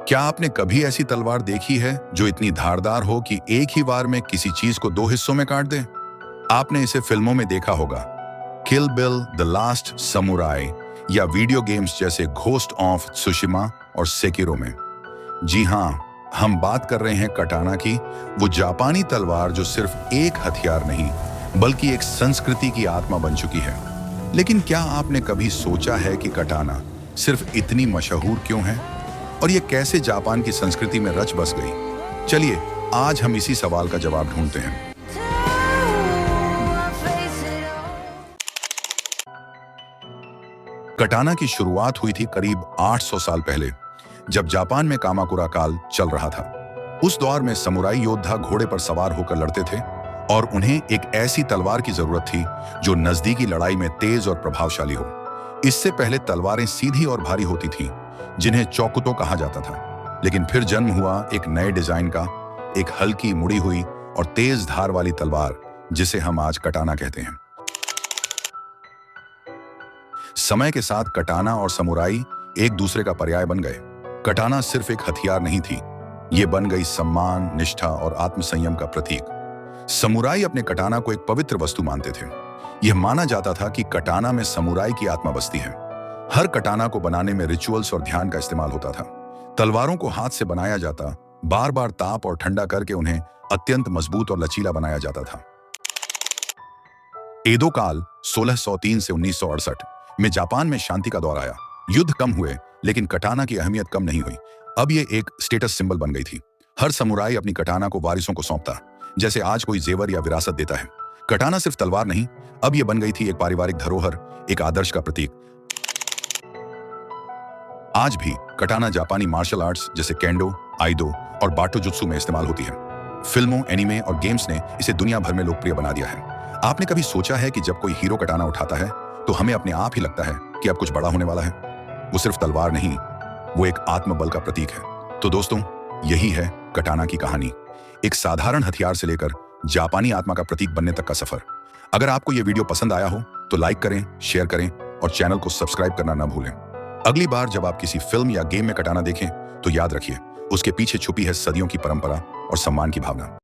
क्या आपने कभी ऐसी तलवार देखी है जो इतनी धारदार हो कि एक ही बार में किसी चीज को दो हिस्सों में काट दे? आपने इसे फिल्मों में देखा होगा, किल बिल, द लास्ट समुराई या वीडियो गेम्स जैसे घोस्ट ऑफ त्सुशिमा और सेकिरो में। जी हाँ, हम बात कर रहे हैं कटाना की, वो जापानी तलवार जो सिर्फ एक हथियार नहीं बल्कि एक संस्कृति की आत्मा बन चुकी है। लेकिन क्या आपने कभी सोचा है कि कटाना सिर्फ इतनी मशहूर क्यों है और ये कैसे जापान की संस्कृति में रच बस गई? चलिए आज हम इसी सवाल का जवाब ढूंढते हैं। कटाना की शुरुआत हुई थी करीब 800 साल पहले, जब जापान में कामाकुरा काल चल रहा था। उस दौर में समुराई योद्धा घोड़े पर सवार होकर लड़ते थे और उन्हें एक ऐसी तलवार की जरूरत थी जो नजदीकी लड़ाई में तेज और प्रभावशाली हो। इससे पहले तलवारें सीधी और भारी होती थीं, जिन्हें चौकुतो कहा जाता था। लेकिन फिर जन्म हुआ एक नए डिजाइन का, एक हल्की मुड़ी हुई और तेज धार वाली तलवार, जिसे हम आज कटाना कहते हैं। समय के साथ कटाना और समुराई एक दूसरे का पर्याय बन गए। कटाना सिर्फ एक हथियार नहीं थी, ये बन गई सम्मान, निष्ठा और आत्मसंयम का प्रतीक। समुराई अपने कटाना को एक पवित्र वस्तु मानते थे। यह माना जाता था कि कटाना में समुराई की आत्मा बसती है। हर कटाना को बनाने में रिचुअल्स और ध्यान का इस्तेमाल होता था। तलवारों को हाथ से बनाया जाता, बार बार ताप और ठंडा करके उन्हें अत्यंत मजबूत और लचीला बनाया जाता था। एदो काल 1603 से 1968 में जापान में शांति का दौर आया। युद्ध कम हुए, लेकिन कटाना की अहमियत कम नहीं हुई। अब यह एक स्टेटस सिंबल बन गई थी। हर समुराई अपनी कटाना को वारिसों को सौंपता, जैसे आज कोई जेवर या विरासत देता है। कटाना सिर्फ तलवार नहीं, अब यह बन गई थी एक पारिवारिक धरोहर, एक आदर्श का प्रतीक। आज भी कटाना जापानी मार्शल आर्ट्स जैसे केंडो, आइदो और बाटो जुत्सु में इस्तेमाल होती है। फिल्मों, एनिमे और गेम्स ने इसे दुनिया भर में लोकप्रिय बना दिया है। आपने कभी सोचा है कि जब कोई हीरो कटाना उठाता है तो हमें अपने आप ही लगता है कि अब कुछ बड़ा होने वाला है? वो सिर्फ तलवार नहीं, वो एक आत्मबल का प्रतीक है। तो दोस्तों, यही है कटाना की कहानी, एक साधारण हथियार से लेकर जापानी आत्मा का प्रतीक बनने तक का सफर। अगर आपको यह वीडियो पसंद आया हो तो लाइक करें, शेयर करें और चैनल को सब्सक्राइब करना ना भूलें। अगली बार जब आप किसी फिल्म या गेम में कटाना देखें तो याद रखिए, उसके पीछे छुपी है सदियों की परंपरा और सम्मान की भावना।